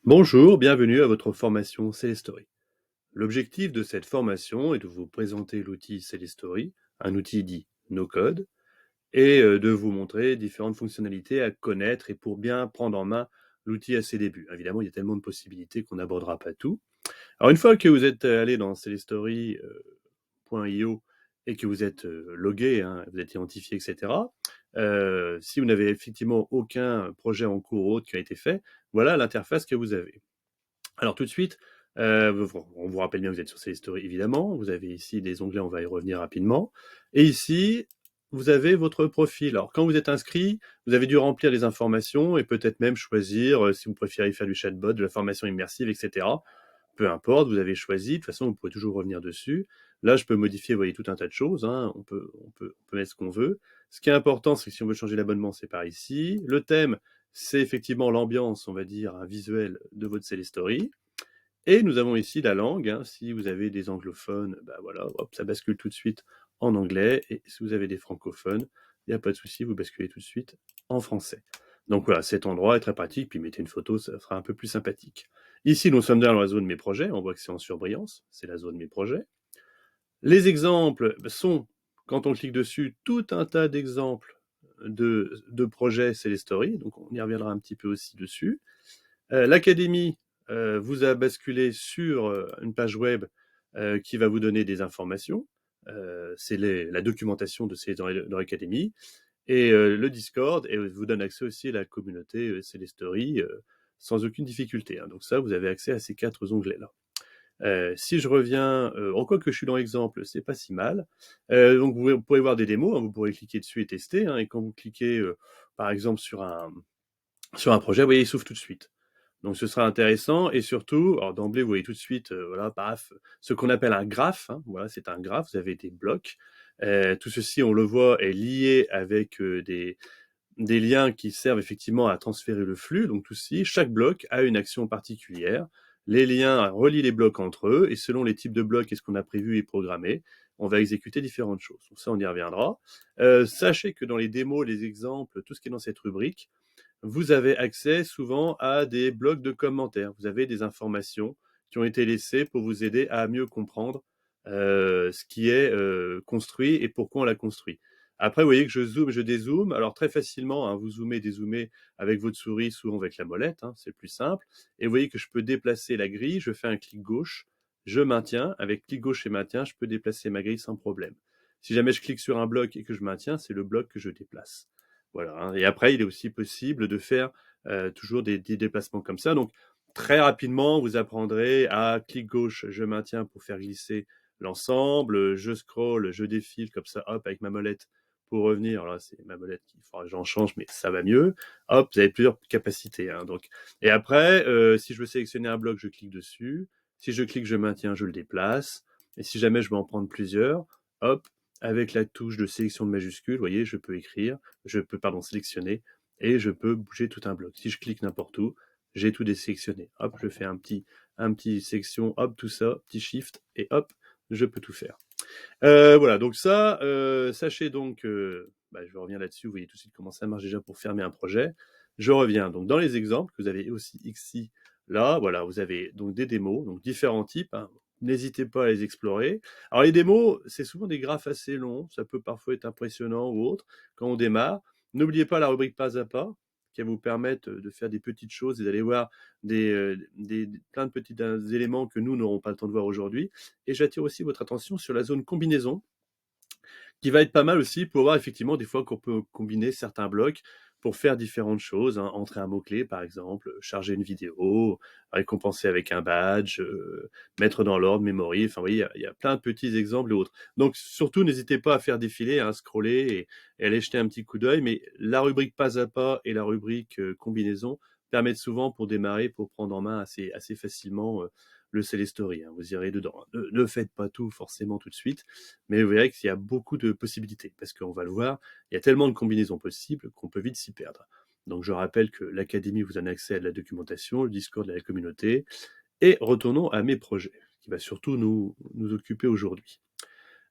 Bonjour, bienvenue à votre formation Celestory. L'objectif de cette formation est de vous présenter l'outil Celestory, un outil dit no-code, et de vous montrer différentes fonctionnalités à connaître et pour bien prendre en main l'outil à ses débuts. Évidemment, il y a tellement de possibilités qu'on n'abordera pas tout. Alors une fois que vous êtes allé dans celestory.io et que vous êtes logué, hein, vous êtes identifié, etc., si vous n'avez effectivement aucun projet en cours ou autre qui a été fait, voilà l'interface que vous avez. Alors tout de suite, on vous rappelle bien que vous êtes sur Celestory évidemment, vous avez ici des onglets, on va y revenir rapidement, et ici, vous avez votre profil. Alors quand vous êtes inscrit, vous avez dû remplir les informations et peut-être même choisir si vous préférez faire du chatbot, de la formation immersive, etc. Peu importe, vous avez choisi, de toute façon vous pouvez toujours revenir dessus. Là je peux modifier, vous voyez, tout un tas de choses, hein. On peut mettre ce qu'on veut. Ce qui est important, c'est que si on veut changer l'abonnement, c'est par ici. Le thème, c'est effectivement l'ambiance, on va dire, un visuel de votre Celestory. Et nous avons ici la langue, hein. Si vous avez des anglophones, bah voilà, hop, ça bascule tout de suite en anglais. Et si vous avez des francophones, il n'y a pas de souci, vous basculez tout de suite en français. Donc voilà, cet endroit est très pratique, puis mettez une photo, ça sera un peu plus sympathique. Ici, nous sommes dans la zone Mes projets, on voit que c'est en surbrillance, c'est la zone Mes projets. Les exemples sont, quand on clique dessus, tout un tas d'exemples de projets Celestory, donc on y reviendra un petit peu aussi dessus. L'académie vous a basculé sur une page web qui va vous donner des informations. C'est la documentation de dans l'académie. Et le Discord vous donne accès aussi à la communauté Celestory sans aucune difficulté, hein. Donc ça, vous avez accès à ces 4 onglets-là. Si je reviens, quoi que je suis dans l'exemple, c'est pas si mal. Donc vous pourrez voir des démos, hein, vous pourrez cliquer dessus et tester, hein, et quand vous cliquez, par exemple, sur un projet, vous voyez, il s'ouvre tout de suite. Donc ce sera intéressant et surtout, alors d'emblée, vous voyez tout de suite, voilà, paf, ce qu'on appelle un graphe, hein, voilà, c'est un graphe, vous avez des blocs. Tout ceci, on le voit, est lié avec des liens qui servent effectivement à transférer le flux. Donc tout ceci, chaque bloc a une action particulière. Les liens relient les blocs entre eux et selon les types de blocs et ce qu'on a prévu et programmé, on va exécuter différentes choses. Donc ça, on y reviendra. Sachez que dans les démos, les exemples, tout ce qui est dans cette rubrique, vous avez accès souvent à des blocs de commentaires. Vous avez des informations qui ont été laissées pour vous aider à mieux comprendre ce qui est construit et pourquoi on l'a construit. Après, vous voyez que je zoome, je dézoome. Alors très facilement, hein, vous zoomez, dézoomez avec votre souris, souvent avec la molette, hein, c'est plus simple. Et vous voyez que je peux déplacer la grille. Je fais un clic gauche, je maintiens. Avec clic gauche et maintien, je peux déplacer ma grille sans problème. Si jamais je clique sur un bloc et que je maintiens, c'est le bloc que je déplace. Voilà, hein. Et après, il est aussi possible de faire toujours des déplacements comme ça. Donc, très rapidement, vous apprendrez à clic gauche, je maintiens pour faire glisser l'ensemble, je scroll, je défile comme ça, hop, avec ma molette pour revenir. Alors là, c'est ma molette qu'il faudra que j'en change, mais ça va mieux. Hop, vous avez plusieurs capacités, hein, donc. Et après, si je veux sélectionner un bloc, je clique dessus. Si je clique, je maintiens, je le déplace. Et si jamais je veux en prendre plusieurs, hop, avec la touche de sélection de majuscule, vous voyez, je peux écrire, je peux, pardon, sélectionner, et je peux bouger tout un bloc. Si je clique n'importe où, j'ai tout désélectionné. Hop, je fais un petit sélection, hop, tout ça, petit shift, et hop, je peux tout faire. Voilà, donc ça, sachez donc, je reviens là-dessus, vous voyez tout de suite comment ça marche déjà pour fermer un projet. Je reviens donc dans les exemples que vous avez aussi ici, là, voilà, vous avez donc des démos, donc différents types, hein. N'hésitez pas à les explorer. Alors les démos, c'est souvent des graphes assez longs, ça peut parfois être impressionnant ou autre quand on démarre. N'oubliez pas la rubrique pas à pas qui va vous permettre de faire des petites choses et d'aller voir plein de petits éléments que nous n'aurons pas le temps de voir aujourd'hui. Et j'attire aussi votre attention sur la zone combinaison, qui va être pas mal aussi pour voir effectivement des fois qu'on peut combiner certains blocs pour faire différentes choses, hein. Entrer un mot-clé par exemple, charger une vidéo, récompenser avec un badge, mettre dans l'ordre, memory, enfin vous voyez, il y a plein de petits exemples et autres. Donc surtout, n'hésitez pas à faire défiler, hein, scroller et aller jeter un petit coup d'œil, mais la rubrique pas à pas et la rubrique combinaison permettent souvent pour démarrer, pour prendre en main assez facilement le Celestory, hein. Vous irez dedans. Ne faites pas tout forcément tout de suite, mais vous verrez qu'il y a beaucoup de possibilités, parce qu'on va le voir, il y a tellement de combinaisons possibles qu'on peut vite s'y perdre. Donc je rappelle que l'Académie vous donne accès à de la documentation, le Discord de la communauté, et retournons à mes projets, qui va surtout nous occuper aujourd'hui.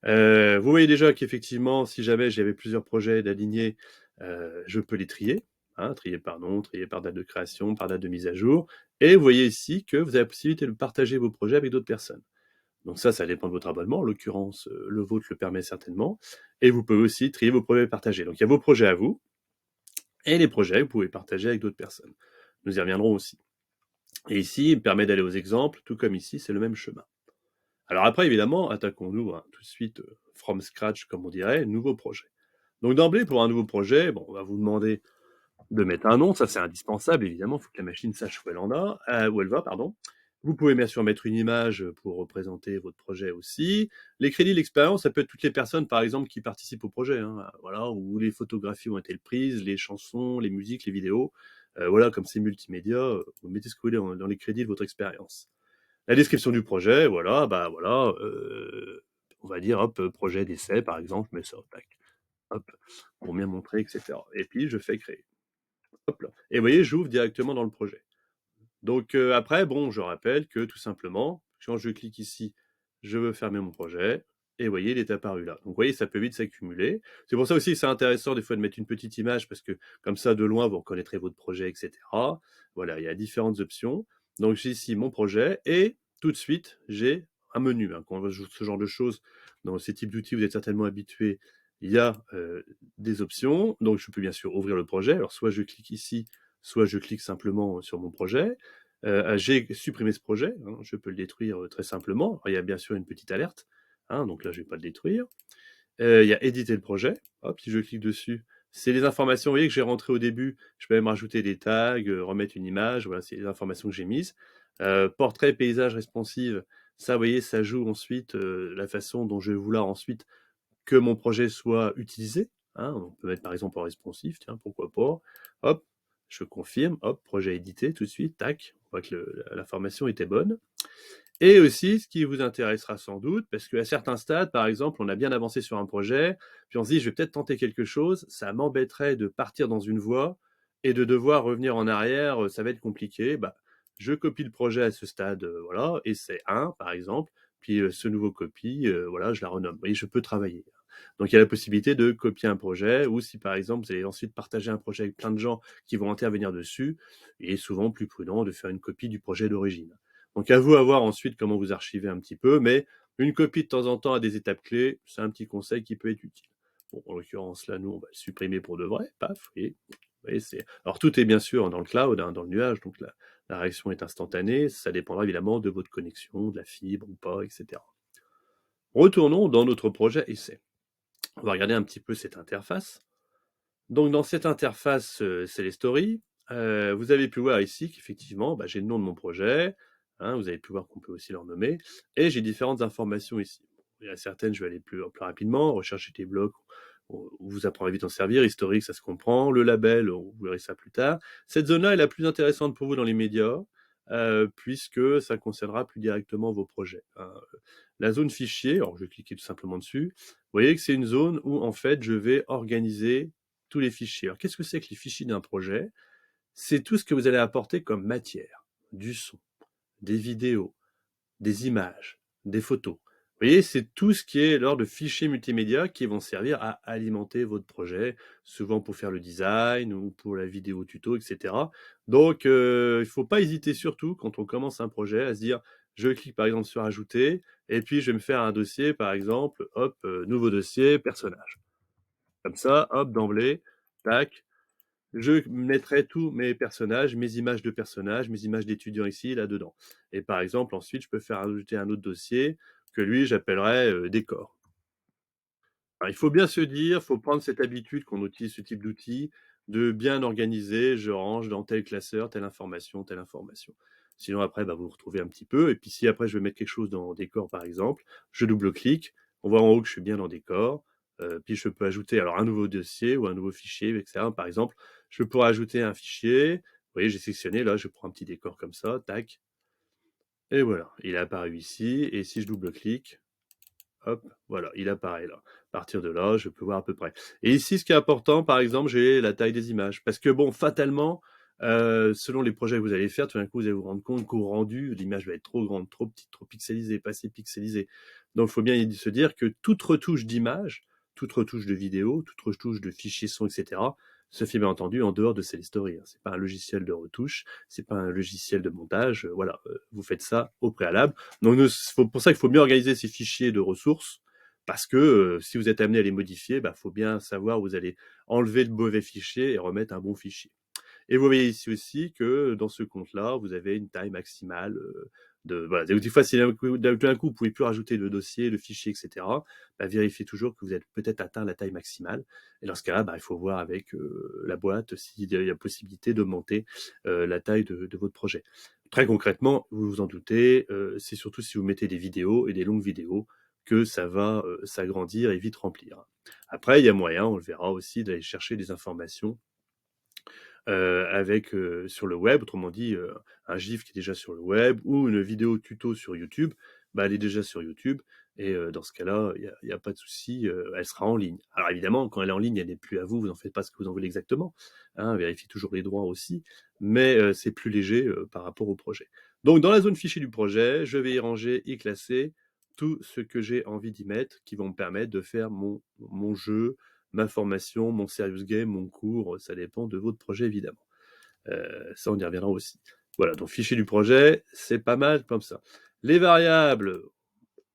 Vous voyez déjà qu'effectivement, si jamais j'avais plusieurs projets d'alignés, je peux les trier, hein, trier par nom, trier par date de création, par date de mise à jour. Et vous voyez ici que vous avez la possibilité de partager vos projets avec d'autres personnes. Donc ça dépend de votre abonnement. En l'occurrence, le vôtre le permet certainement. Et vous pouvez aussi trier vos projets partagés. Donc il y a vos projets à vous et les projets que vous pouvez partager avec d'autres personnes. Nous y reviendrons aussi. Et ici, il me permet d'aller aux exemples, tout comme ici, c'est le même chemin. Alors après, évidemment, attaquons-nous tout de suite, from scratch, comme on dirait, nouveau projet. Donc d'emblée, pour un nouveau projet, bon, on va vous demander de mettre un nom, ça c'est indispensable, évidemment, il faut que la machine sache où elle va, pardon. Vous pouvez bien sûr mettre une image pour représenter votre projet aussi. Les crédits, l'expérience, ça peut être toutes les personnes, par exemple, qui participent au projet, hein, voilà, où les photographies ont été prises, les chansons, les musiques, les vidéos. Voilà, comme c'est multimédia, vous mettez ce que vous voulez dans les crédits de votre expérience. La description du projet, voilà, on va dire, hop, projet d'essai, par exemple, je mets ça, tac, hop, pour bien montrer, etc. Et puis, je fais créer. Hop là. Et vous voyez, j'ouvre directement dans le projet. Donc après, bon, je rappelle que tout simplement, quand je clique ici, je veux fermer mon projet. Et vous voyez, il est apparu là. Donc vous voyez, ça peut vite s'accumuler. C'est pour ça aussi que c'est intéressant des fois de mettre une petite image parce que comme ça, de loin, vous reconnaîtrez votre projet, etc. Voilà, il y a différentes options. Donc j'ai ici mon projet et tout de suite, j'ai un menu. Quand on joue ce genre de choses, dans ces types d'outils, vous êtes certainement habitué. Il y a des options. Donc je peux bien sûr ouvrir le projet. Alors soit je clique ici, soit je clique simplement sur mon projet. J'ai supprimé ce projet, hein, je peux le détruire très simplement. Alors, il y a bien sûr une petite alerte, hein, donc là je ne vais pas le détruire. Il y a éditer le projet, hop, si je clique dessus, c'est les informations, vous voyez, que j'ai rentrées au début. Je peux même rajouter des tags, remettre une image, voilà, c'est les informations que j'ai mises. Portrait, paysage, responsive, ça, vous voyez, ça joue ensuite la façon dont je vais vouloir ensuite que mon projet soit utilisé, hein. On peut mettre par exemple en responsif, tiens, pourquoi pas. Hop, je confirme, hop, projet édité tout de suite, tac, on voit que l'information était bonne. Et aussi, ce qui vous intéressera sans doute, parce qu'à certains stades, par exemple, on a bien avancé sur un projet, puis on se dit, je vais peut-être tenter quelque chose, ça m'embêterait de partir dans une voie et de devoir revenir en arrière, ça va être compliqué. Bah, je copie le projet à ce stade, voilà, et c'est 1, par exemple, puis ce nouveau copie, voilà, je la renomme. Vous voyez, je peux travailler. Donc il y a la possibilité de copier un projet, ou si par exemple vous allez ensuite partager un projet avec plein de gens qui vont intervenir dessus, il est souvent plus prudent de faire une copie du projet d'origine. Donc à vous à voir ensuite comment vous archivez un petit peu, mais une copie de temps en temps à des étapes clés, c'est un petit conseil qui peut être utile. Bon, en l'occurrence, là, nous, on va le supprimer pour de vrai, paf, et alors tout est bien sûr dans le cloud, hein, dans le nuage, donc la réaction est instantanée, ça dépendra évidemment de votre connexion, de la fibre ou pas, etc. Retournons dans notre projet essai. On va regarder un petit peu cette interface. Donc dans cette interface, c'est les stories. Vous avez pu voir ici qu'effectivement, j'ai le nom de mon projet, hein, vous avez pu voir qu'on peut aussi leur nommer, et j'ai différentes informations ici. Il y a certaines, je vais aller plus rapidement, rechercher des blocs, on vous apprendrez vite à en servir, historique, ça se comprend, le label, vous verrez ça plus tard. Cette zone-là est la plus intéressante pour vous dans les médias, puisque ça concernera plus directement vos projets, hein. La zone fichier, alors je vais cliquer tout simplement dessus, vous voyez que c'est une zone où en fait je vais organiser tous les fichiers. Alors qu'est-ce que c'est que les fichiers d'un projet? C'est tout ce que vous allez apporter comme matière, du son, des vidéos, des images, des photos. Vous voyez, c'est tout ce qui est l'ordre de fichiers multimédia qui vont servir à alimenter votre projet, souvent pour faire le design ou pour la vidéo tuto, etc. Donc, il ne faut pas hésiter surtout quand on commence un projet à se dire, je clique par exemple sur ajouter, et puis je vais me faire un dossier, par exemple, hop, nouveau dossier, personnage. Comme ça, hop, d'emblée, tac, je mettrai tous mes personnages, mes images de personnages, mes images d'étudiants ici, là-dedans. Et par exemple, ensuite, je peux faire ajouter un autre dossier que lui, j'appellerai décor. Alors, il faut bien se dire, il faut prendre cette habitude qu'on utilise ce type d'outil, de bien organiser, je range dans tel classeur, telle information, telle information. Sinon, après, vous vous retrouvez un petit peu. Et puis, si après, je veux mettre quelque chose dans décor, par exemple, je double-clique. On voit en haut que je suis bien dans décor. Puis, je peux ajouter alors un nouveau dossier ou un nouveau fichier, etc. Par exemple, je pourrais ajouter un fichier. Vous voyez, j'ai sélectionné. Là, je prends un petit décor comme ça. Tac. Et voilà. Il est apparu ici. Et si je double-clique, hop, voilà, il apparaît là. À partir de là, je peux voir à peu près. Et ici, ce qui est important, par exemple, j'ai la taille des images. Parce que bon, fatalement, selon les projets que vous allez faire, tout d'un coup, vous allez vous rendre compte qu'au rendu, l'image va être trop grande, trop petite, trop pixelisée, pas assez pixelisée. Donc, il faut bien se dire que toute retouche d'image, toute retouche de vidéo, toute retouche de fichier son, etc., se fait bien entendu en dehors de Celestory, hein. C'est pas un logiciel de retouche, c'est pas un logiciel de montage, voilà, vous faites ça au préalable. Donc pour ça qu'il faut bien organiser ces fichiers de ressources, parce que si vous êtes amené à les modifier, bah, faut bien savoir où vous allez enlever le mauvais fichier et remettre un bon fichier. Et vous voyez ici aussi que dans ce compte-là, vous avez une taille maximale voilà. Des fois, si d'un coup, vous pouvez plus rajouter de dossier, de fichiers, etc., bah, vérifiez toujours que vous êtes peut-être atteint la taille maximale. Et dans ce cas-là, bah, il faut voir avec la boîte s'il y a possibilité d'augmenter la taille de votre projet. Très concrètement, vous vous en doutez, c'est surtout si vous mettez des vidéos et des longues vidéos que ça va s'agrandir et vite remplir. Après, il y a moyen, on le verra aussi, d'aller chercher des informations avec sur le web, autrement dit un GIF qui est déjà sur le web ou une vidéo tuto sur YouTube, bah, elle est déjà sur YouTube et dans ce cas-là, il y a pas de souci, elle sera en ligne. Alors évidemment, quand elle est en ligne, elle n'est plus à vous, vous n'en faites pas ce que vous en voulez exactement, hein, vérifiez toujours les droits aussi, mais c'est plus léger par rapport au projet. Donc dans la zone fichier du projet, je vais y ranger, y classer tout ce que j'ai envie d'y mettre, qui vont me permettre de faire mon jeu, ma formation, mon serious game, mon cours, ça dépend de votre projet évidemment. Ça, on y reviendra aussi. Voilà, donc fichier du projet, c'est pas mal comme ça. Les variables,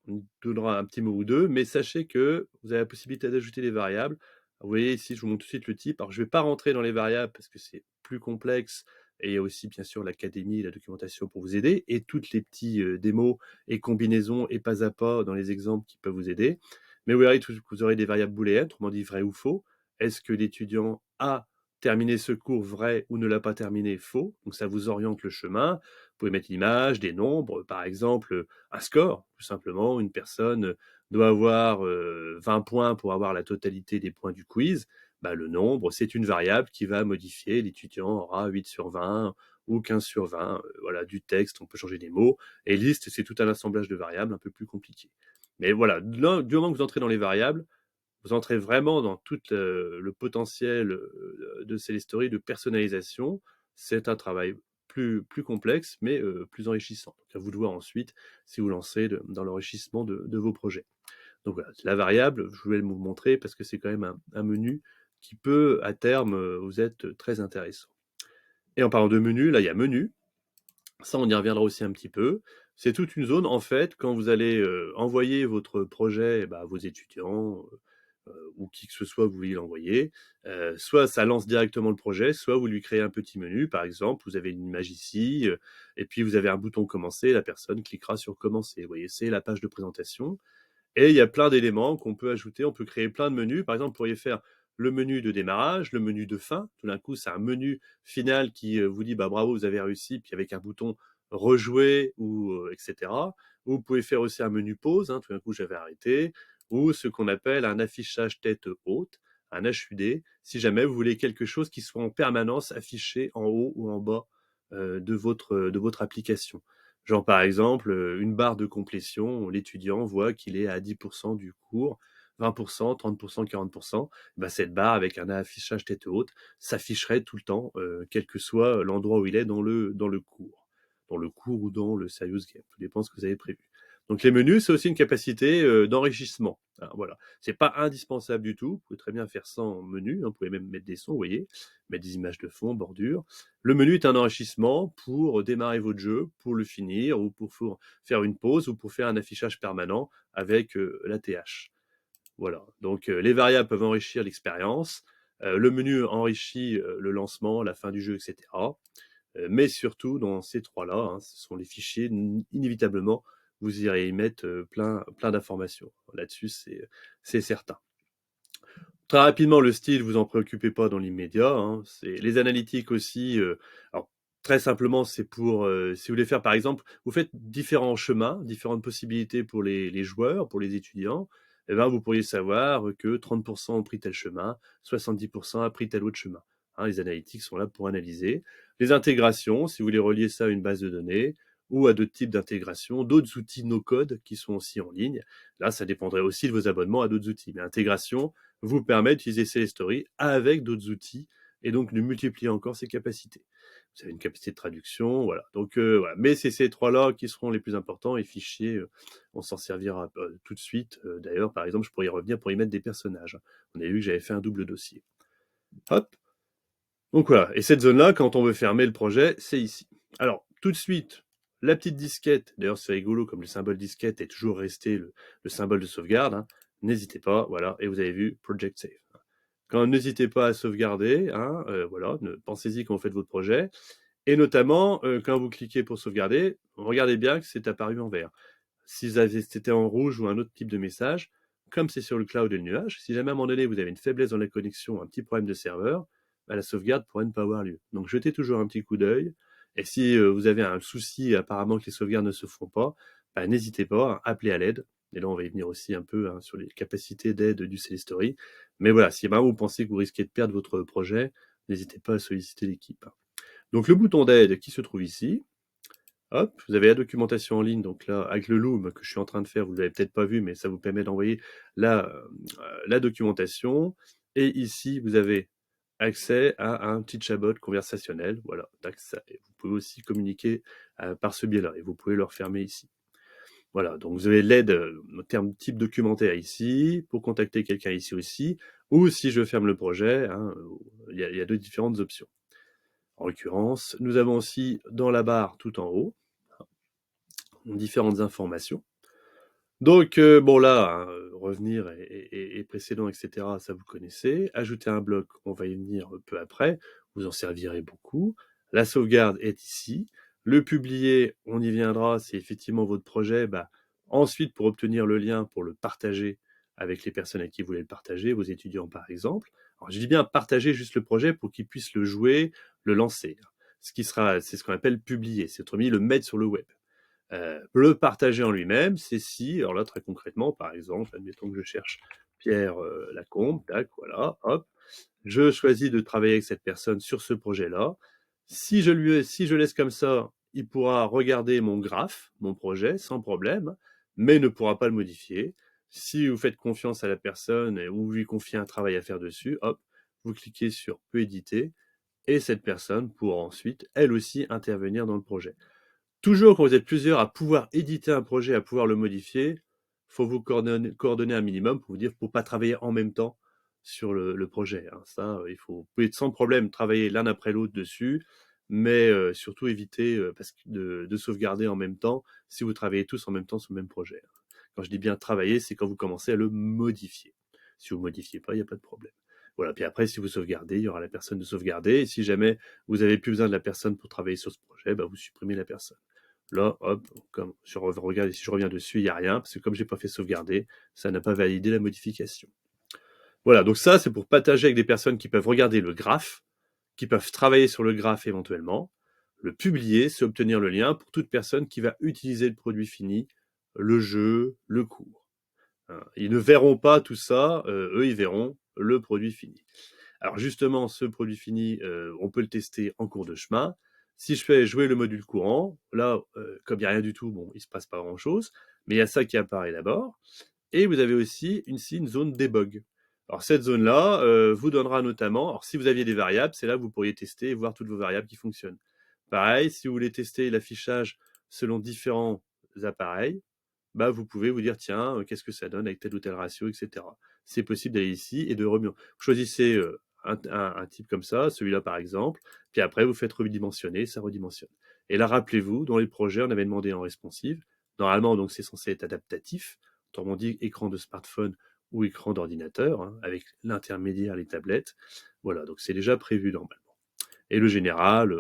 on donnera un petit mot ou deux, mais sachez que vous avez la possibilité d'ajouter des variables. Vous voyez ici, je vous montre tout de suite le type. Alors, je ne vais pas rentrer dans les variables parce que c'est plus complexe. Et il y a aussi, bien sûr, l'académie, la documentation pour vous aider et toutes les petits démos et combinaisons et pas à pas dans les exemples qui peuvent vous aider. Mais vous verrez que vous aurez des variables booléennes, autrement dit vrai ou faux. Est-ce que l'étudiant a terminé ce cours vrai ou ne l'a pas terminé faux? Donc ça vous oriente le chemin. Vous pouvez mettre l'image, des nombres, par exemple un score, tout simplement. Une personne doit avoir 20 points pour avoir la totalité des points du quiz. Bah, le nombre, c'est une variable qui va modifier. L'étudiant aura 8 sur 20 ou 15 sur 20. Voilà, du texte, on peut changer des mots. Et liste, c'est tout un assemblage de variables un peu plus compliqué. Mais voilà, du moment que vous entrez dans les variables, vous entrez vraiment dans tout le potentiel de Celestory de personnalisation. C'est un travail plus complexe, mais plus enrichissant. Donc, à vous de voir ensuite si vous lancez dans l'enrichissement de vos projets. Donc voilà, la variable, je voulais vous montrer parce que c'est quand même un menu qui peut, à terme, vous être très intéressant. Et en parlant de menu, là, il y a menu. Ça, on y reviendra aussi un petit peu. C'est toute une zone, en fait, quand vous allez envoyer votre projet à vos étudiants, ou qui que ce soit vous voulez l'envoyer. Soit ça lance directement le projet, soit vous lui créez un petit menu, par exemple, vous avez une image ici, et puis vous avez un bouton commencer, la personne cliquera sur commencer. Vous voyez, c'est la page de présentation. Et il y a plein d'éléments qu'on peut ajouter, on peut créer plein de menus. Par exemple, vous pourriez faire le menu de démarrage, le menu de fin. Tout d'un coup, c'est un menu final qui vous dit bravo, vous avez réussi, puis avec un bouton rejouer ou etc. Ou vous pouvez faire aussi un menu pause, hein, tout d'un coup j'avais arrêté, ou ce qu'on appelle un affichage tête haute, un HUD, si jamais vous voulez quelque chose qui soit en permanence affiché en haut ou en bas de votre application. Genre par exemple, une barre de complétion, l'étudiant voit qu'il est à 10% du cours, 20%, 30%, 40%. Bah, cette barre avec un affichage tête haute s'afficherait tout le temps, quel que soit l'endroit où il est dans le cours. Dans le cours ou dans le serious game, tout dépend de ce que vous avez prévu. Donc les menus, c'est aussi une capacité d'enrichissement. Alors, voilà, c'est pas indispensable du tout. Vous pouvez très bien faire sans menu. Hein, vous pouvez même mettre des sons, vous voyez, mettre des images de fond, bordure. Le menu est un enrichissement pour démarrer votre jeu, pour le finir, ou pour faire une pause, ou pour faire un affichage permanent avec l'ATH. Voilà, donc les variables peuvent enrichir l'expérience, le menu enrichit le lancement, la fin du jeu, etc. Mais surtout, dans ces trois-là, hein, ce sont les fichiers, inévitablement, vous irez y mettre plein d'informations. Là-dessus, c'est certain. Très rapidement, le style, vous en préoccupez pas dans l'immédiat. Hein. C'est les analytiques aussi. Alors très simplement, c'est pour si vous voulez faire, par exemple, vous faites différents chemins, différentes possibilités pour les joueurs, pour les étudiants. Eh ben, vous pourriez savoir que 30% ont pris tel chemin, 70% a pris tel autre chemin. Hein, les analytiques sont là pour analyser. Les intégrations, si vous voulez relier ça à une base de données ou à d'autres types d'intégration, d'autres outils no-code qui sont aussi en ligne. Là, ça dépendrait aussi de vos abonnements à d'autres outils. Mais intégration, vous permet d'utiliser Celestory avec d'autres outils et donc de multiplier encore ses capacités. Vous avez une capacité de traduction, voilà. Donc voilà. Mais c'est ces trois-là qui seront les plus importants et fichiers, on s'en servira tout de suite. D'ailleurs, par exemple, je pourrais y revenir pour y mettre des personnages. On a vu que j'avais fait un double dossier. Hop. Donc voilà, et cette zone-là, quand on veut fermer le projet, c'est ici. Alors, tout de suite, la petite disquette, d'ailleurs c'est rigolo comme le symbole disquette est toujours resté le symbole de sauvegarde, hein. N'hésitez pas, voilà, et vous avez vu Project Save. Quand n'hésitez pas à sauvegarder, hein, voilà, pensez-y quand vous faites votre projet, et notamment quand vous cliquez pour sauvegarder, regardez bien que c'est apparu en vert. Si c'était en rouge ou un autre type de message, comme c'est sur le cloud et le nuage, si jamais à un moment donné vous avez une faiblesse dans la connexion, un petit problème de serveur, bah, la sauvegarde pourrait ne pas avoir lieu. Donc jetez toujours un petit coup d'œil. Et si vous avez un souci, apparemment que les sauvegardes ne se font pas, bah, n'hésitez pas à appeler à l'aide. Et là, on va y venir aussi un peu hein, sur les capacités d'aide du Celestory. Mais voilà, si vraiment vous pensez que vous risquez de perdre votre projet, n'hésitez pas à solliciter l'équipe. Donc le bouton d'aide qui se trouve ici, hop, vous avez la documentation en ligne, donc là, avec le Loom que je suis en train de faire, vous ne l'avez peut-être pas vu, mais ça vous permet d'envoyer la documentation. Et ici, vous avez accès à un petit chatbot conversationnel. Voilà, vous pouvez aussi communiquer par ce biais-là, et vous pouvez le refermer ici. Voilà, donc vous avez l'aide au terme type documentaire ici, pour contacter quelqu'un ici aussi, ou si je ferme le projet, hein, il y a deux différentes options. En l'occurrence, nous avons aussi dans la barre tout en haut, différentes informations. Donc, bon là, hein, revenir et précédent, etc., ça vous connaissez. Ajouter un bloc, on va y venir peu après, vous en servirez beaucoup. La sauvegarde est ici. Le publier, on y viendra, c'est effectivement votre projet. Bah, ensuite, pour obtenir le lien, pour le partager avec les personnes à qui vous voulez le partager, vos étudiants par exemple. Alors, je dis bien partager juste le projet pour qu'ils puissent le jouer, le lancer. C'est ce qu'on appelle publier, c'est autrement dit le mettre sur le web. Le partager en lui-même, c'est si, alors là très concrètement, par exemple, admettons que je cherche Pierre Lacombe, tac, voilà, hop, je choisis de travailler avec cette personne sur ce projet-là. Si je laisse comme ça, il pourra regarder mon graphe, mon projet, sans problème, mais ne pourra pas le modifier. Si vous faites confiance à la personne et vous lui confiez un travail à faire dessus, hop, vous cliquez sur Peut éditer, et cette personne pourra ensuite, elle aussi, intervenir dans le projet. Toujours quand vous êtes plusieurs à pouvoir éditer un projet, à pouvoir le modifier, faut vous coordonner un minimum pour vous dire pour pas travailler en même temps sur le projet. Hein. Ça, vous pouvez sans problème travailler l'un après l'autre dessus, mais surtout éviter de sauvegarder en même temps si vous travaillez tous en même temps sur le même projet. Hein. Quand je dis bien travailler, c'est quand vous commencez à le modifier. Si vous modifiez pas, il n'y a pas de problème. Voilà. Puis après, si vous sauvegardez, il y aura la personne de sauvegarder. Et si jamais vous avez plus besoin de la personne pour travailler sur ce projet, bah, vous supprimez la personne. Là, hop, comme je regarde, si je reviens dessus, il n'y a rien, parce que comme j'ai pas fait sauvegarder, ça n'a pas validé la modification. Voilà, donc ça, c'est pour partager avec des personnes qui peuvent regarder le graphe, qui peuvent travailler sur le graphe éventuellement. Le publier, c'est obtenir le lien pour toute personne qui va utiliser le produit fini, le jeu, le cours. Ils ne verront pas tout ça, eux, ils verront le produit fini. Alors justement, ce produit fini, on peut le tester en cours de chemin. Si je fais jouer le module courant, là, comme il n'y a rien du tout, bon, il ne se passe pas grand-chose, mais il y a ça qui apparaît d'abord. Et vous avez aussi ici une zone debug. Alors cette zone-là vous donnera notamment, alors si vous aviez des variables, c'est là que vous pourriez tester et voir toutes vos variables qui fonctionnent. Pareil, si vous voulez tester l'affichage selon différents appareils, bah vous pouvez vous dire tiens, qu'est-ce que ça donne avec tel ou tel ratio, etc. C'est possible d'aller ici et de remuer. Vous choisissez un type comme ça, celui-là par exemple, puis après vous faites redimensionner, ça redimensionne. Et là, rappelez-vous, dans les projets, on avait demandé en responsive. Normalement, donc c'est censé être adaptatif, autrement dit écran de smartphone ou écran d'ordinateur, hein, avec l'intermédiaire, les tablettes. Voilà, donc c'est déjà prévu normalement. Et le général,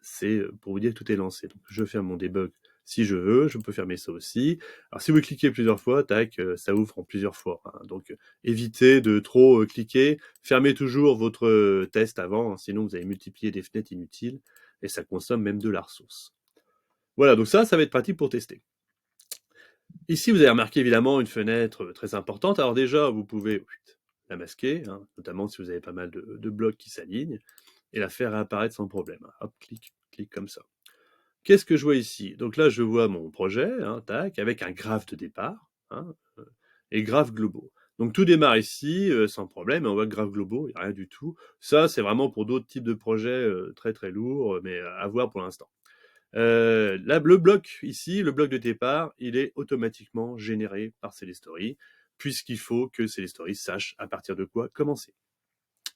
c'est pour vous dire que tout est lancé. Donc je ferme mon debug si je veux, je peux fermer ça aussi. Alors si vous cliquez plusieurs fois, tac, ça ouvre en plusieurs fois. Hein. Donc évitez de trop cliquer, fermez toujours votre test avant, hein, sinon vous allez multiplier des fenêtres inutiles et ça consomme même de la ressource. Voilà, donc ça va être pratique pour tester. Ici, vous avez remarqué évidemment une fenêtre très importante. Alors déjà, vous pouvez la masquer, hein, notamment si vous avez pas mal de blocs qui s'alignent, et la faire réapparaître sans problème. Hop, clic comme ça. Qu'est-ce que je vois ici? Donc là, je vois mon projet, hein, tac, avec un graphe de départ, hein, et graphes globaux. Donc tout démarre ici, sans problème, et on voit que graphes globaux, il n'y a rien du tout. Ça, c'est vraiment pour d'autres types de projets très très lourds, mais à voir pour l'instant. Là, le bloc ici, le bloc de départ, il est automatiquement généré par Celestory, puisqu'il faut que Celestory sache à partir de quoi commencer.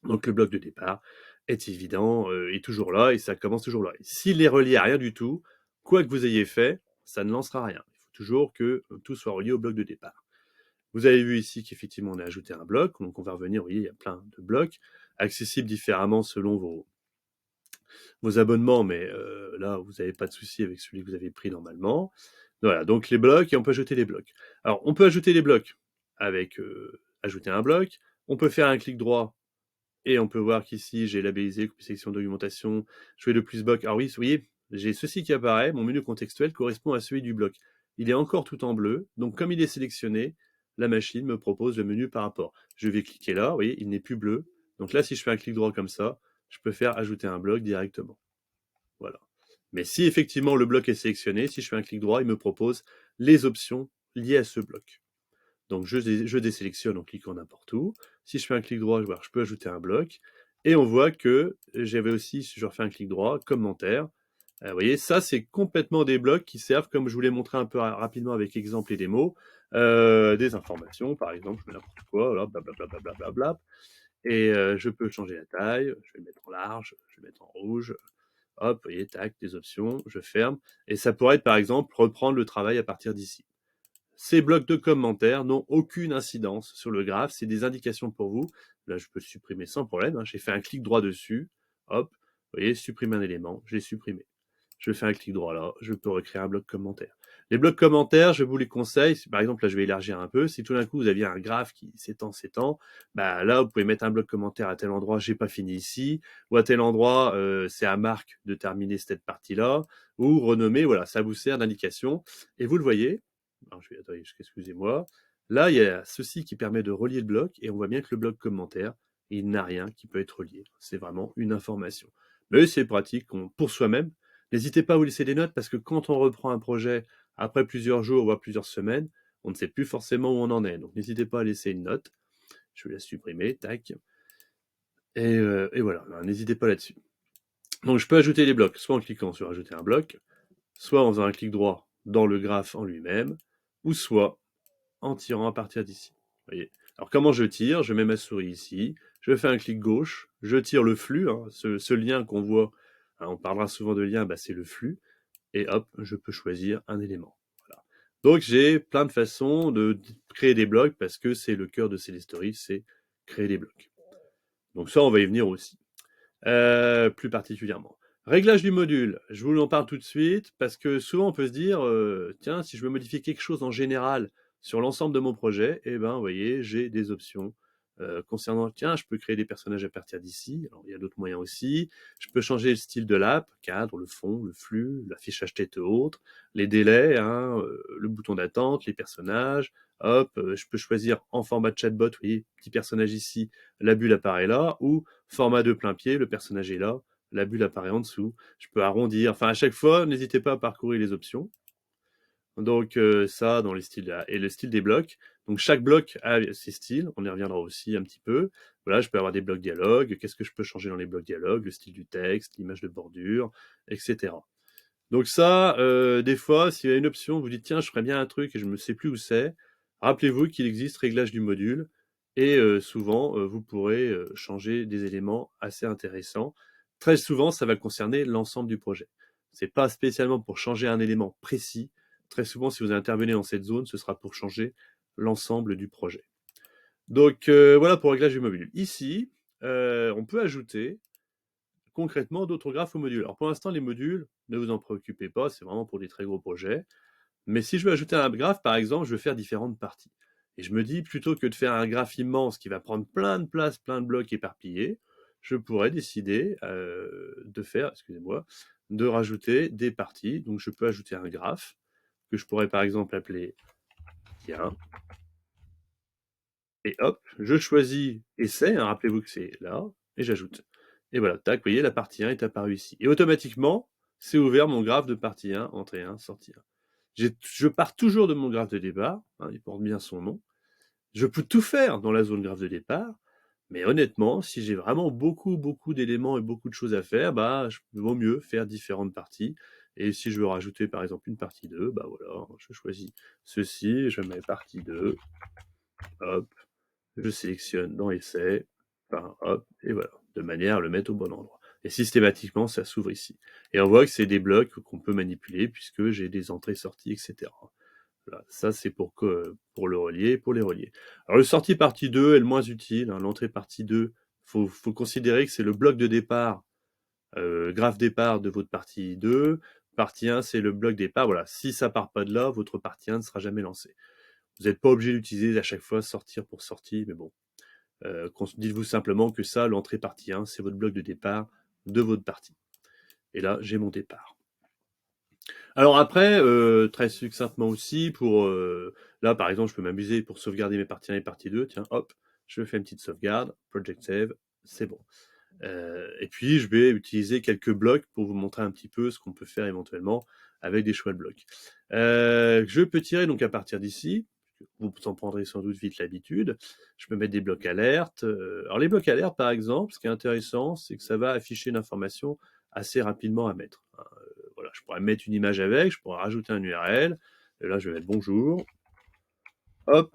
Donc le bloc de départ, est évident, est toujours là et ça commence toujours là. S'il est relié à rien du tout, quoi que vous ayez fait, ça ne lancera rien. Il faut toujours que tout soit relié au bloc de départ. Vous avez vu ici qu'effectivement on a ajouté un bloc, donc on va revenir, vous voyez, il y a plein de blocs, accessibles différemment selon vos abonnements, mais là, vous n'avez pas de souci avec celui que vous avez pris normalement. Voilà, donc les blocs, et on peut ajouter des blocs. Alors, on peut ajouter des blocs avec ajouter un bloc. On peut faire un clic droit, et on peut voir qu'ici, j'ai labellisé sélection d'augmentation, je fais le plus bloc. Alors oui, vous voyez, j'ai ceci qui apparaît, mon menu contextuel correspond à celui du bloc. Il est encore tout en bleu, donc comme il est sélectionné, la machine me propose le menu par rapport. Je vais cliquer là, vous voyez, il n'est plus bleu. Donc là, si je fais un clic droit comme ça, je peux faire ajouter un bloc directement. Voilà. Mais si effectivement le bloc est sélectionné, si je fais un clic droit, il me propose les options liées à ce bloc. Donc je désélectionne en cliquant n'importe où. Si je fais un clic droit, je peux ajouter un bloc. Et on voit que j'avais aussi, si je refais un clic droit, commentaire. Vous voyez, ça c'est complètement des blocs qui servent, comme je vous l'ai montré un peu rapidement avec exemple et démo, des informations, par exemple, je mets n'importe quoi, voilà, blablabla, blablabla. Et je peux changer la taille, je vais le mettre en large, je vais le mettre en rouge, hop, vous voyez, tac, des options, je ferme. Et ça pourrait être par exemple reprendre le travail à partir d'ici. Ces blocs de commentaires n'ont aucune incidence sur le graphe, c'est des indications pour vous. Là, je peux le supprimer sans problème, hein. J'ai fait un clic droit dessus, hop, vous voyez, supprimer un élément, je l'ai supprimé. Je fais un clic droit là, je peux recréer un bloc commentaire. Les blocs commentaires, je vous les conseille, par exemple là je vais élargir un peu, si tout d'un coup vous aviez un graphe qui s'étend, bah là vous pouvez mettre un bloc commentaire à tel endroit, j'ai pas fini ici, ou à tel endroit, c'est à Marc de terminer cette partie-là, ou renommer, voilà, ça vous sert d'indication. Et vous le voyez, alors attendez, excusez-moi, là il y a ceci qui permet de relier le bloc, et on voit bien que le bloc commentaire, il n'a rien qui peut être relié. C'est vraiment une information. Mais c'est pratique pour soi-même. N'hésitez pas à vous laisser des notes parce que quand on reprend un projet après plusieurs jours, voire plusieurs semaines, on ne sait plus forcément où on en est. Donc n'hésitez pas à laisser une note. Je vais la supprimer, tac. Et voilà, n'hésitez pas là-dessus. Donc je peux ajouter les blocs, soit en cliquant sur ajouter un bloc, soit en faisant un clic droit dans le graphe en lui-même, ou soit en tirant à partir d'ici. Voyez. Alors comment je tire? Je mets ma souris ici, je fais un clic gauche, je tire le flux, hein, ce lien qu'on voit, hein, on parlera souvent de lien, bah, c'est le flux, et hop, je peux choisir un élément. Voilà. Donc j'ai plein de façons de créer des blocs parce que c'est le cœur de Celestory, c'est créer des blocs. Donc ça, on va y venir aussi, plus particulièrement. Réglage du module, je vous en parle tout de suite parce que souvent on peut se dire, tiens, si je veux modifier quelque chose en général sur l'ensemble de mon projet, eh ben, vous voyez, j'ai des options concernant, tiens, je peux créer des personnages à partir d'ici, alors il y a d'autres moyens aussi, je peux changer le style de l'app, cadre, le fond, le flux, l'affichage tête et autres, les délais, hein, le bouton d'attente, les personnages, hop, je peux choisir en format chatbot, vous voyez, petit personnage ici, la bulle apparaît là, ou format de plein pied, le personnage est là, la bulle apparaît en dessous. Je peux arrondir. Enfin, à chaque fois, n'hésitez pas à parcourir les options. Donc ça, dans les styles et le style des blocs. Donc chaque bloc a ses styles. On y reviendra aussi un petit peu. Voilà, je peux avoir des blocs dialogue. Qu'est-ce que je peux changer dans les blocs dialogue? Le style du texte, l'image de bordure, etc. Donc ça, des fois, s'il y a une option, vous dites tiens, je ferais bien un truc et je ne sais plus où c'est. Rappelez-vous qu'il existe réglage du module et souvent, vous pourrez changer des éléments assez intéressants. Très souvent, ça va concerner l'ensemble du projet. C'est pas spécialement pour changer un élément précis. Très souvent, si vous intervenez dans cette zone, ce sera pour changer l'ensemble du projet. Donc voilà pour réglage du module. Ici, on peut ajouter concrètement d'autres graphes au module. Alors pour l'instant, les modules, ne vous en préoccupez pas, c'est vraiment pour des très gros projets. Mais si je veux ajouter un graphe, par exemple, je veux faire différentes parties. Et je me dis, plutôt que de faire un graphe immense qui va prendre plein de place, plein de blocs éparpillés, je pourrais décider de faire, excusez-moi, de rajouter des parties. Donc je peux ajouter un graphe que je pourrais par exemple appeler tiens. Et hop, je choisis essai, hein, rappelez-vous que c'est là, et j'ajoute. Et voilà, tac, vous voyez, la partie 1 est apparue ici. Et automatiquement, c'est ouvert mon graphe de partie 1, entrée 1, sortie 1. Je pars toujours de mon graphe de départ, hein, il porte bien son nom. Je peux tout faire dans la zone graphe de départ, mais honnêtement, si j'ai vraiment beaucoup d'éléments et beaucoup de choses à faire, bah, il vaut mieux faire différentes parties. Et si je veux rajouter par exemple une partie 2, bah voilà, je choisis ceci, je mets partie 2, hop, je sélectionne dans essai, enfin, hop, et voilà. de manière à le mettre au bon endroit. Et systématiquement, ça s'ouvre ici. Et on voit que c'est des blocs qu'on peut manipuler puisque j'ai des entrées-sorties, etc. Voilà, ça c'est pour le relier, pour les relier. Alors le sortie partie 2 est le moins utile, hein. L'entrée partie 2, faut considérer que c'est le bloc de départ, graphe départ de votre partie 2. Partie 1, c'est le bloc départ. Voilà, si ça part pas de là, votre partie 1 ne sera jamais lancée. Vous n'êtes pas obligé d'utiliser à chaque fois sortir pour sortie, mais bon. Dites-vous simplement que ça, l'entrée partie 1, c'est votre bloc de départ de votre partie. Et là, j'ai mon départ. Alors après, très succinctement aussi, là par exemple, je peux m'amuser pour sauvegarder mes parties 1 et partie 2. Tiens, hop, je fais une petite sauvegarde, project save, c'est bon. Et puis je vais utiliser quelques blocs pour vous montrer un petit peu ce qu'on peut faire éventuellement avec des choix de blocs. Je peux tirer donc à partir d'ici. Vous en prendrez sans doute vite l'habitude. Je peux mettre des blocs alertes. Alors les blocs alertes, par exemple, ce qui est intéressant, c'est que ça va afficher une information assez rapidement à mettre. Voilà, je pourrais mettre une image avec, je pourrais rajouter un URL. Et là, je vais mettre bonjour. Hop,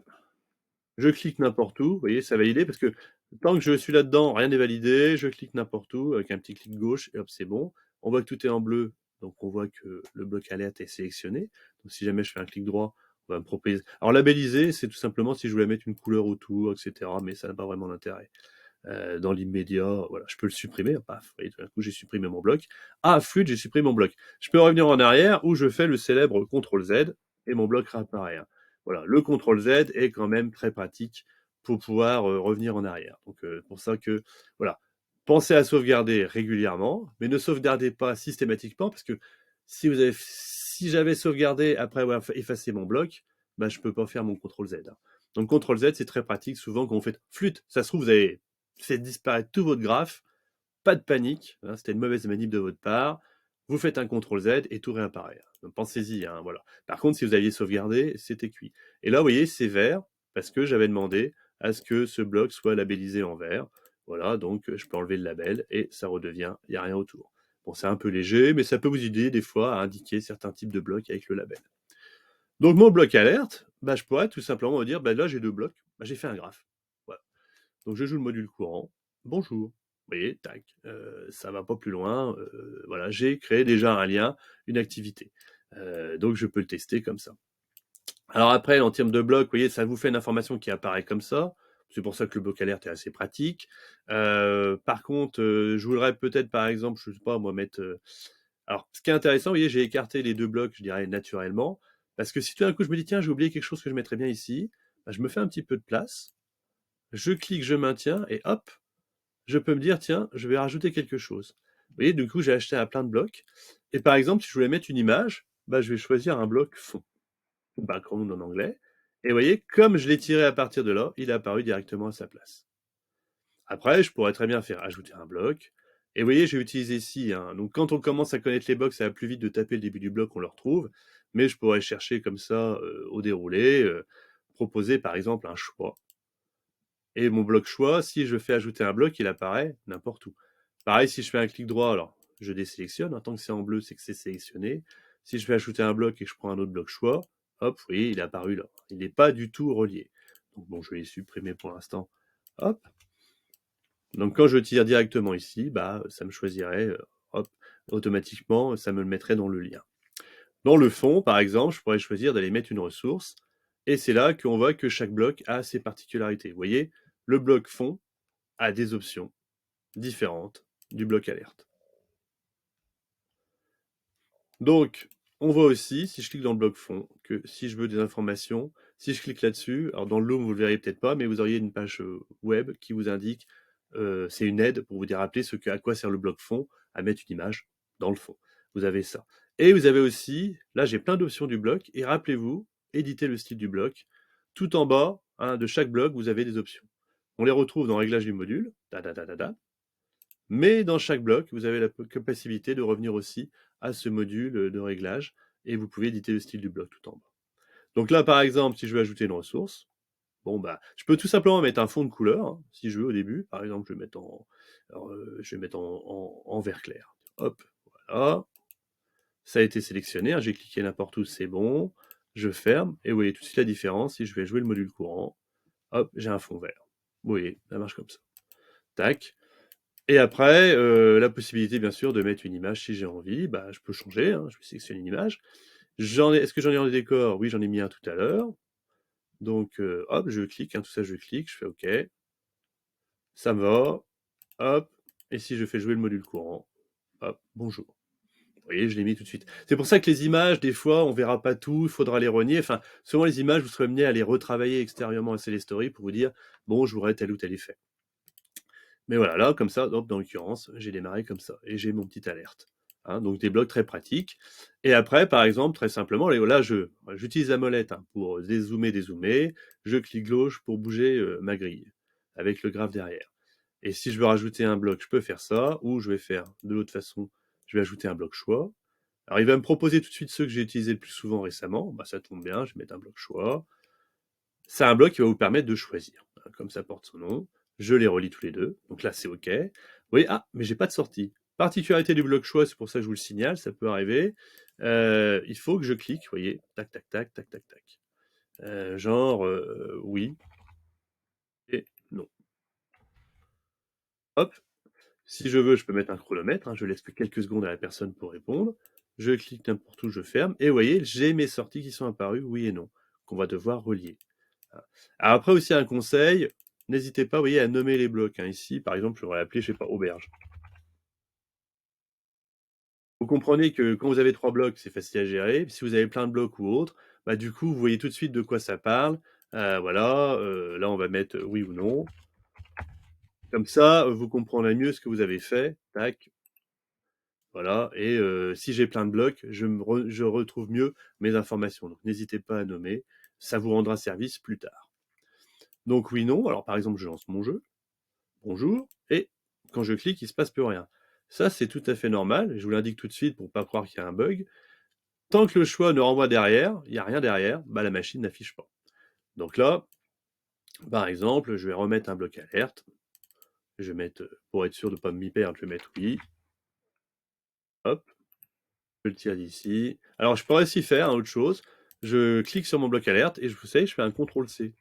je clique n'importe où. Vous voyez, ça valide parce que tant que je suis là-dedans, rien n'est validé. Je clique n'importe où avec un petit clic gauche et hop, c'est bon. On voit que tout est en bleu, donc on voit que le bloc alerte est sélectionné. Donc si jamais je fais un clic droit, on va me proposer. Alors labelliser, c'est tout simplement si je voulais mettre une couleur autour, etc. Mais ça n'a pas vraiment d'intérêt. Dans l'immédiat, voilà, je peux le supprimer, paf, vous voyez, tout d'un coup j'ai supprimé mon bloc. Ah, flûte, j'ai supprimé mon bloc. Je peux revenir en arrière où je fais le célèbre CTRL Z et mon bloc réapparaît. Voilà, le CTRL Z est quand même très pratique pour pouvoir revenir en arrière. Donc pour ça que, voilà, pensez à sauvegarder régulièrement, mais ne sauvegardez pas systématiquement parce que si j'avais sauvegardé après avoir effacé mon bloc, bah, je peux pas faire mon CTRL Z. Donc CTRL Z, c'est très pratique souvent quand vous faites flûte. Ça se trouve, vous avez fait disparaître tout votre graphe, pas de panique, hein, c'était une mauvaise manip de votre part, vous faites un CTRL Z et tout réapparaît. Donc pensez-y, hein, voilà. Par contre, si vous aviez sauvegardé, c'était cuit. Et là, vous voyez, c'est vert, parce que j'avais demandé à ce que ce bloc soit labellisé en vert. Voilà, donc je peux enlever le label et ça redevient, il n'y a rien autour. Bon, c'est un peu léger, mais ça peut vous aider des fois à indiquer certains types de blocs avec le label. Donc mon bloc alerte, bah, je pourrais tout simplement me dire, bah, là j'ai deux blocs, bah, j'ai fait un graphe. Voilà. Donc je joue le module courant. Bonjour. Vous voyez, tac, ça va pas plus loin. Voilà, j'ai créé déjà un lien, une activité. Donc je peux le tester comme ça. Alors après, en termes de bloc, vous voyez, ça vous fait une information qui apparaît comme ça. C'est pour ça que le bloc alerte est assez pratique. Par contre, je voudrais peut-être, par exemple, je sais pas, moi mettre. Alors, ce qui est intéressant, vous voyez, j'ai écarté les deux blocs, je dirais naturellement, parce que si tout d'un coup je me dis tiens, j'ai oublié quelque chose que je mettrais bien ici, bah, je me fais un petit peu de place je clique, je maintiens, et hop, je peux me dire, tiens, je vais rajouter quelque chose. Vous voyez, du coup, j'ai acheté un plein de blocs. Et par exemple, si je voulais mettre une image, bah, je vais choisir un bloc fond, background en anglais. Et vous voyez, comme je l'ai tiré à partir de là, il est apparu directement à sa place. Après, je pourrais très bien faire ajouter un bloc. Et vous voyez, j'ai utilisé ici. Donc, quand on commence à connaître les blocs, ça va plus vite de taper le début du bloc, on le retrouve. Mais je pourrais chercher comme ça au déroulé, proposer par exemple un choix. Et mon bloc choix, si je fais ajouter un bloc, il apparaît n'importe où. Pareil, si je fais un clic droit, alors je désélectionne. Tant que c'est en bleu, c'est que c'est sélectionné. Si je fais ajouter un bloc et que je prends un autre bloc choix, hop, vous voyez, il est apparu là. Il n'est pas du tout relié. Donc bon, je vais les supprimer pour l'instant. Hop. Donc quand je tire directement ici, bah, ça me choisirait, hop, automatiquement, ça me le mettrait dans le lien. Dans le fond, par exemple, je pourrais choisir d'aller mettre une ressource. Et c'est là qu'on voit que chaque bloc a ses particularités. Vous voyez, le bloc fond a des options différentes du bloc alerte. Donc, on voit aussi, si je clique dans le bloc fond, que si je veux des informations, si je clique là-dessus, alors dans le Loom, vous le verrez peut-être pas, mais vous auriez une page web qui vous indique, c'est une aide pour vous dire rappeler à quoi sert le bloc fond, à mettre une image dans le fond. Vous avez ça. Et vous avez aussi, là j'ai plein d'options du bloc, et rappelez-vous, éditer le style du bloc. Tout en bas de chaque bloc, vous avez des options. On les retrouve dans Réglage du module, mais dans chaque bloc, vous avez la possibilité de revenir aussi à ce module de réglage et vous pouvez éditer le style du bloc tout en bas. Donc là, par exemple, si je veux ajouter une ressource, bon bah, je peux tout simplement mettre un fond de couleur, si je veux au début. Par exemple, je vais mettre en vert clair. Hop, voilà. Ça a été sélectionné, j'ai cliqué n'importe où, c'est bon. Je ferme et vous voyez tout de suite la différence. Si je vais jouer le module courant, hop, j'ai un fond vert. Vous voyez, ça marche comme ça. Tac. Et après, la possibilité bien sûr de mettre une image si j'ai envie, bah, je peux changer, hein, je sélectionne une image. Est-ce que j'en ai en décor? Oui, j'en ai mis un tout à l'heure. Donc, hop, je clique, hein, tout ça je clique, je fais OK, ça me va, hop, et si je fais jouer le module courant, hop, bonjour. Vous voyez, je l'ai mis tout de suite. C'est pour ça que les images, des fois, on verra pas tout, il faudra les renier. Enfin, souvent les images, vous serez amené à les retravailler extérieurement à les stories pour vous dire, bon, je voudrais tel ou tel effet. Mais voilà, là, comme ça, dans l'occurrence, j'ai démarré comme ça, et j'ai mon petit alerte. Hein, donc des blocs très pratiques. Et après, par exemple, très simplement, là, j'utilise la molette hein, pour dézoomer, dézoomer. Je clique gauche pour bouger ma grille, avec le graphe derrière. Et si je veux rajouter un bloc, je peux faire ça, ou je vais faire de l'autre façon, je vais ajouter un bloc choix. Alors il va me proposer tout de suite ceux que j'ai utilisés le plus souvent récemment, bah, ça tombe bien, je vais mettre un bloc choix. C'est un bloc qui va vous permettre de choisir, hein, comme ça porte son nom. Je les relie tous les deux, donc là c'est OK. Vous voyez, ah, mais j'ai pas de sortie. Particularité du bloc choix, c'est pour ça que je vous le signale, ça peut arriver. Il faut que je clique, vous voyez, tac, tac, tac, tac, tac, tac. Genre, oui et non. Hop, si je veux, je peux mettre un chronomètre, hein, je laisse que quelques secondes à la personne pour répondre. Je clique n'importe où, je ferme, et vous voyez, j'ai mes sorties qui sont apparues, oui et non, qu'on va devoir relier. Alors après aussi un conseil, n'hésitez pas, vous voyez, à nommer les blocs. Hein. Ici, par exemple, je pourrais l'appeler, je sais pas, auberge. Vous comprenez que quand vous avez 3 blocs, c'est facile à gérer. Si vous avez plein de blocs ou autres, bah du coup, vous voyez tout de suite de quoi ça parle. Voilà, là on va mettre oui ou non. Comme ça, vous comprendrez mieux ce que vous avez fait. Tac, voilà. Et si j'ai plein de blocs, je retrouve mieux mes informations. Donc n'hésitez pas à nommer, ça vous rendra service plus tard. Donc oui, non. Alors par exemple, je lance mon jeu. Bonjour, et quand je clique, il se passe plus rien. Ça, c'est tout à fait normal, je vous l'indique tout de suite pour pas croire qu'il y a un bug. Tant que le choix ne renvoie derrière, il n'y a rien derrière, bah, la machine n'affiche pas. Donc là, par exemple, je vais remettre un bloc alerte. Je vais mettre, pour être sûr de ne pas m'y perdre, je vais mettre oui. Hop, je le tire d'ici. Alors, je pourrais aussi faire autre chose. Je clique sur mon bloc alerte et vous savez, je fais un CTRL-C.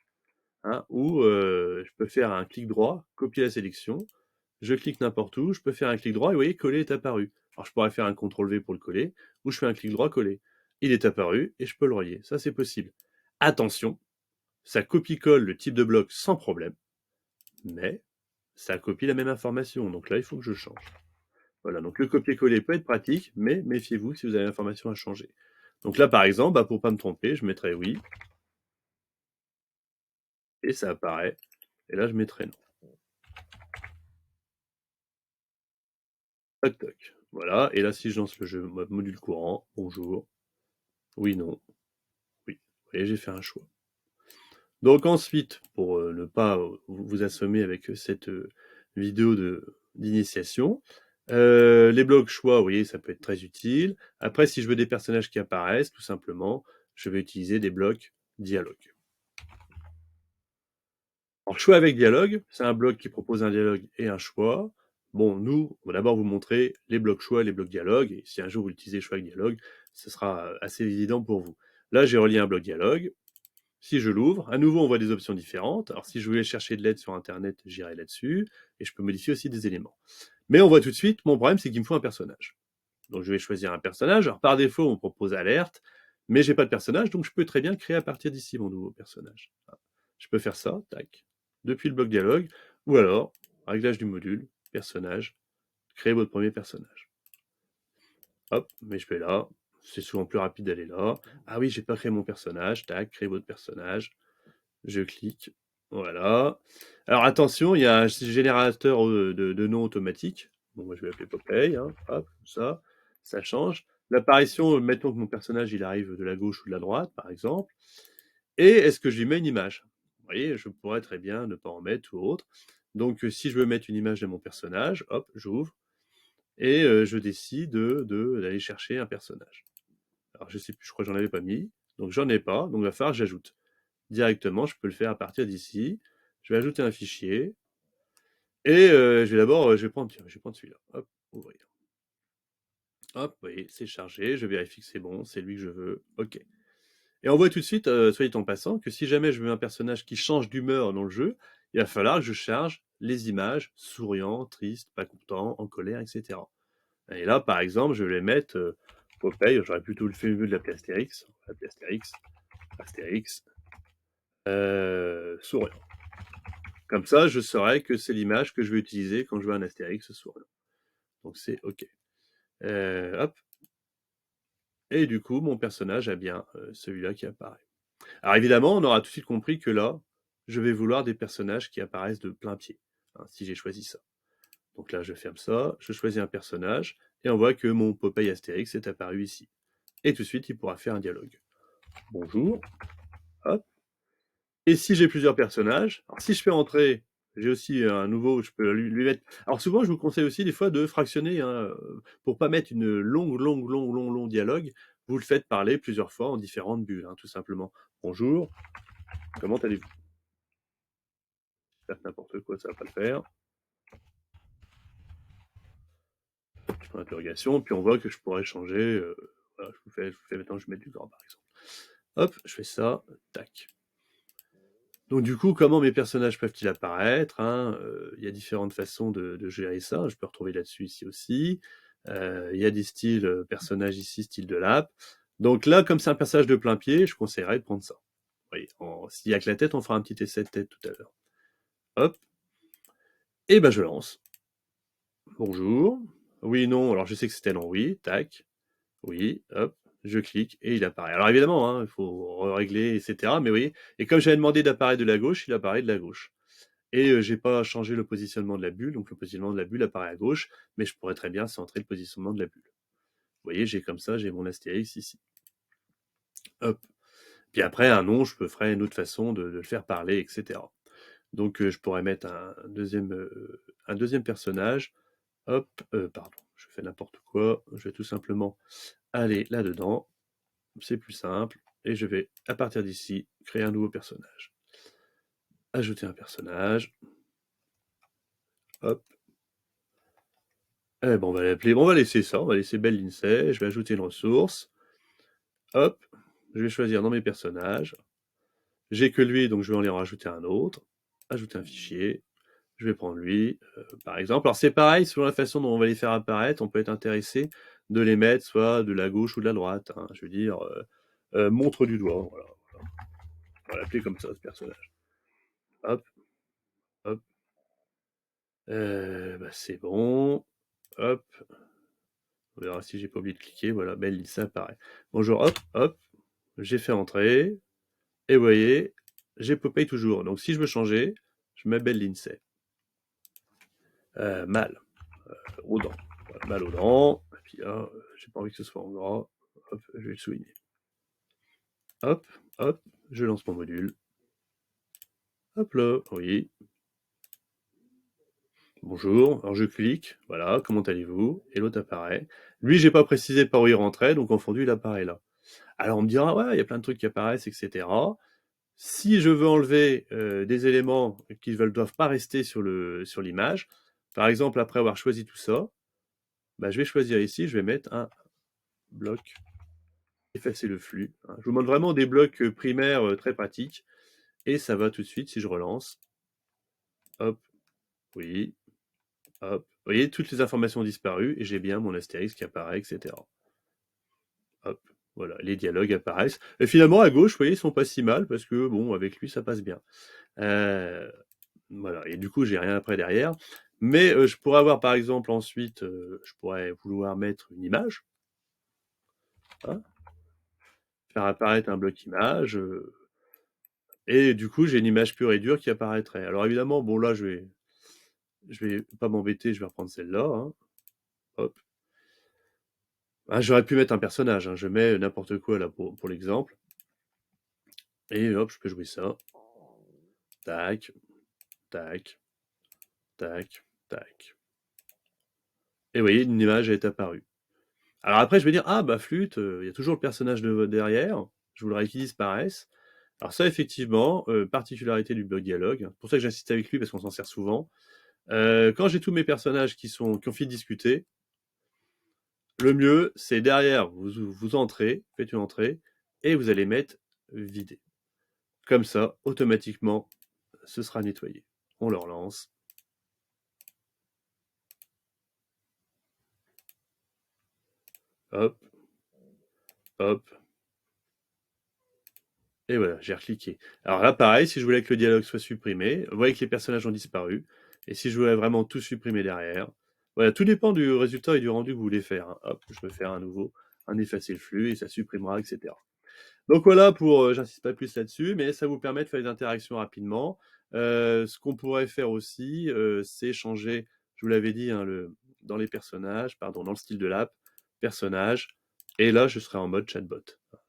Hein, ou je peux faire un clic droit, copier la sélection, je clique n'importe où, je peux faire un clic droit et vous voyez, coller est apparu. Alors je pourrais faire un CTRL-V pour le coller, ou je fais un clic droit, coller. Il est apparu et je peux le relier. Ça, c'est possible. Attention, ça copie-colle le type de bloc sans problème, mais ça copie la même information. Donc là, il faut que je change. Voilà, donc le copier-coller peut être pratique, mais méfiez-vous si vous avez l'information à changer. Donc là, par exemple, bah, pour ne pas me tromper, je mettrai oui, et ça apparaît. Et là, je mettrai non. Toc toc. Voilà, et là si je lance le jeu module courant, bonjour, oui, non, oui. Vous voyez, j'ai fait un choix. Donc ensuite, pour ne pas vous assommer avec cette vidéo d'initiation, les blocs choix, vous voyez, ça peut être très utile. Après, si je veux des personnages qui apparaissent, tout simplement, je vais utiliser des blocs dialogue. Alors, choix avec dialogue, c'est un bloc qui propose un dialogue et un choix. Bon, nous, on va d'abord vous montrer les blocs choix et les blocs dialogue, et si un jour vous utilisez choix avec dialogue, ce sera assez évident pour vous. Là, j'ai relié un bloc dialogue. Si je l'ouvre, à nouveau, on voit des options différentes. Alors, si je voulais chercher de l'aide sur Internet, j'irai là-dessus, et je peux modifier aussi des éléments. Mais on voit tout de suite, mon problème, c'est qu'il me faut un personnage. Donc, je vais choisir un personnage. Alors, par défaut, on propose alerte, mais j'ai pas de personnage, donc je peux très bien le créer à partir d'ici, mon nouveau personnage. Je peux faire ça, tac, depuis le bloc dialogue, ou alors, réglage du module, personnage, créer votre premier personnage. Hop, mais je vais là, c'est souvent plus rapide d'aller là. Ah oui, j'ai pas créé mon personnage, tac, créer votre personnage. Je clique, voilà. Alors attention, il y a un générateur de noms automatique. Bon, moi je vais l'appeler Popeye, hein. Hop, comme ça change. L'apparition, mettons que mon personnage il arrive de la gauche ou de la droite, par exemple. Et est-ce que je lui mets une image? Vous voyez, je pourrais très bien ne pas en mettre ou autre. Donc si je veux mettre une image de mon personnage, hop, j'ouvre, et je décide d'aller chercher un personnage. Alors je sais plus, je crois que j'en avais pas mis, donc j'en ai pas, donc il va falloir que j'ajoute. Directement, je peux le faire à partir d'ici. Je vais ajouter un fichier, et je vais d'abord, je vais prendre celui-là, hop, ouvrir. Hop, vous voyez, c'est chargé, je vérifie que c'est bon, c'est lui que je veux, ok. Et on voit tout de suite, soit dit en passant, que si jamais je veux un personnage qui change d'humeur dans le jeu, il va falloir que je charge les images souriant, triste, pas content, en colère, etc. Et là, par exemple, je vais mettre Popeye, j'aurais plutôt fait mieux de l'appeler Astérix, Astérix, souriant. Comme ça, je saurais que c'est l'image que je vais utiliser quand je vois un Astérix souriant. Donc c'est OK. Hop. Et du coup, mon personnage a bien celui-là qui apparaît. Alors évidemment, on aura tout de suite compris que là, je vais vouloir des personnages qui apparaissent de plein pied, hein, si j'ai choisi ça. Donc là, je ferme ça, je choisis un personnage, et on voit que mon Popeye Astérix est apparu ici. Et tout de suite, il pourra faire un dialogue. Bonjour, hop. Et si j'ai plusieurs personnages, alors si je fais entrer, j'ai aussi un nouveau, je peux lui mettre... Alors souvent, je vous conseille aussi des fois de fractionner, hein, pour pas mettre une long dialogue, vous le faites parler plusieurs fois en différentes bulles, hein, tout simplement. Bonjour, comment allez-vous? Faire n'importe quoi, ça va pas le faire. Point d'interrogation, puis on voit que je pourrais changer, voilà, je vous fais maintenant, je vais mettre du grand par exemple. Hop, je fais ça, tac. Donc du coup, comment mes personnages peuvent-ils apparaître, hein? Il y a différentes façons de gérer ça, je peux retrouver là-dessus ici aussi. Il y a des styles personnages ici, style de l'app. Donc là, comme c'est un personnage de plein pied, je conseillerais de prendre ça. Oui, s'il y a que la tête, on fera un petit essai de tête tout à l'heure. Hop, et ben je lance. Bonjour. Oui, non, alors je sais que c'était non, oui, tac. Oui, hop, je clique et il apparaît. Alors évidemment, hein, il faut régler, etc. Mais vous voyez, et comme j'avais demandé d'apparaître de la gauche, il apparaît de la gauche. Et j'ai pas changé le positionnement de la bulle, donc le positionnement de la bulle apparaît à gauche, mais je pourrais très bien centrer le positionnement de la bulle. Vous voyez, j'ai comme ça, j'ai mon Astérix ici. Hop. Puis après, un nom, je peux faire une autre façon de le faire parler, etc. Donc je pourrais mettre un deuxième personnage. Hop, pardon, je fais n'importe quoi. Je vais tout simplement aller là-dedans. C'est plus simple. Et je vais, à partir d'ici, créer un nouveau personnage. Ajouter un personnage. Hop. Eh ben, on va l'appeler. Bon, on va laisser ça. On va laisser Belle Lindsay. Je vais ajouter une ressource. Hop. Je vais choisir dans mes personnages. J'ai que lui, donc je vais en rajouter un autre. Ajouter un fichier. Je vais prendre lui, par exemple. Alors c'est pareil, selon la façon dont on va les faire apparaître, on peut être intéressé de les mettre soit de la gauche ou de la droite, hein. Je veux dire, montre du doigt, voilà. On va l'appeler comme ça, ce personnage. Hop, hop. Bah, c'est bon. Hop. On verra si j'ai pas oublié de cliquer. Voilà, belle liste, ça apparaît. Bonjour, hop, hop. J'ai fait entrer. Et vous voyez, j'ai Popeye toujours. Donc si je veux changer, je mets Belle Lindsay. Mal. Aux dents. Voilà, mal aux dents. Et puis là, j'ai pas envie que ce soit en gras. Hop, je vais le souligner. Hop, hop, je lance mon module. Hop là, oui. Bonjour, alors je clique, voilà, comment allez-vous? Et l'autre apparaît. Lui, j'ai pas précisé par où il rentrait, donc en fondu, il apparaît là. Alors on me dira, ouais, il y a plein de trucs qui apparaissent, etc. Si je veux enlever des éléments qui ne doivent pas rester sur l'image, par exemple, après avoir choisi tout ça, bah, je vais choisir ici, je vais mettre un bloc, effacer le flux, hein. Je vous montre vraiment des blocs primaires très pratiques, et ça va tout de suite si je relance. Hop, oui, hop. Vous voyez, toutes les informations ont disparu, et j'ai bien mon astérisque qui apparaît, etc. Hop, voilà, les dialogues apparaissent. Et finalement, à gauche, vous voyez, ils sont pas si mal, parce que, bon, avec lui, ça passe bien. Voilà, et du coup, j'ai rien après derrière. Mais je pourrais avoir, par exemple, ensuite, je pourrais vouloir mettre une image, hein, faire apparaître un bloc image, et du coup, j'ai une image pure et dure qui apparaîtrait. Alors évidemment, bon là, je vais pas m'embêter, je vais reprendre celle-là, hein. Hop. Ah, j'aurais pu mettre un personnage, hein. Je mets n'importe quoi là pour l'exemple. Et hop, je peux jouer ça. Tac, tac, tac, tac. Et vous voyez, une image est apparue. Alors après, je vais dire, ah bah flûte, il y a toujours le personnage derrière, je voudrais qu'il disparaisse. Alors ça, effectivement, particularité du bug dialogue, c'est pour ça que j'insiste avec lui, parce qu'on s'en sert souvent. Quand j'ai tous mes personnages qui ont fini de discuter, le mieux, c'est derrière, vous entrez, faites une entrée, et vous allez mettre vider. Comme ça, automatiquement, ce sera nettoyé. On le relance. Hop, hop. Et voilà, j'ai recliqué. Alors là, pareil, si je voulais que le dialogue soit supprimé, vous voyez que les personnages ont disparu. Et si je voulais vraiment tout supprimer derrière, voilà, tout dépend du résultat et du rendu que vous voulez faire, hein. Hop, je peux faire un nouveau, un effacer le flux et ça supprimera, etc. Donc voilà pour, j'insiste pas plus là-dessus, mais ça vous permet de faire des interactions rapidement. Ce qu'on pourrait faire aussi, c'est changer, je vous l'avais dit, hein, dans les personnages, pardon, dans le style de l'app, personnage, et là je serai en mode chatbot.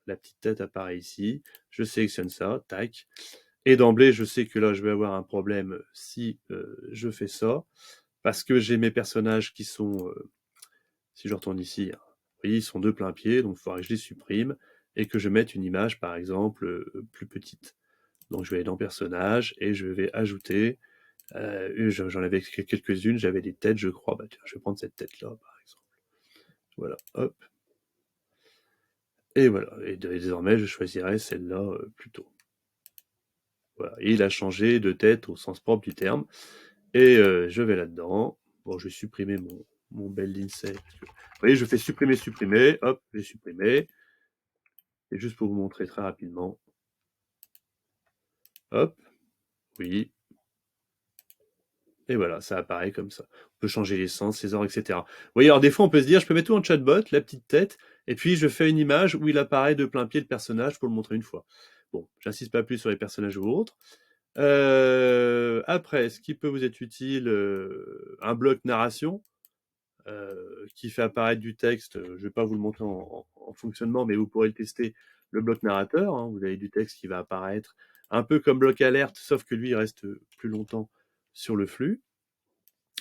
La petite tête apparaît ici, je sélectionne ça, tac, et d'emblée je sais que là je vais avoir un problème si je fais ça, parce que j'ai mes personnages qui sont, si je retourne ici, hein, vous voyez, ils sont de plein pied, donc il faudra que je les supprime et que je mette une image, par exemple, plus petite. Donc je vais aller dans Personnages et je vais ajouter, j'en avais quelques-unes, j'avais des têtes, je crois. Bah, tiens, je vais prendre cette tête-là, par exemple. Voilà, hop. Et voilà, et désormais, je choisirai celle-là plutôt. Voilà, et il a changé de tête au sens propre du terme. Et je vais là-dedans. Bon, je vais supprimer mon bel Lindsay. Vous voyez, je fais supprimer, supprimer. Hop, j'ai supprimé. Et juste pour vous montrer très rapidement. Hop, oui. Et voilà, ça apparaît comme ça. On peut changer les sens, les ordres, etc. Vous voyez, alors des fois, on peut se dire, je peux mettre tout en chatbot, la petite tête, et puis je fais une image où il apparaît de plein pied le personnage pour le montrer une fois. Bon, j'insiste pas plus sur les personnages ou autres. Après, ce qui peut vous être utile, un bloc narration qui fait apparaître du texte. Je ne vais pas vous le montrer en fonctionnement, mais vous pourrez le tester. Le bloc narrateur, hein, vous avez du texte qui va apparaître un peu comme bloc alerte, sauf que lui il reste plus longtemps sur le flux.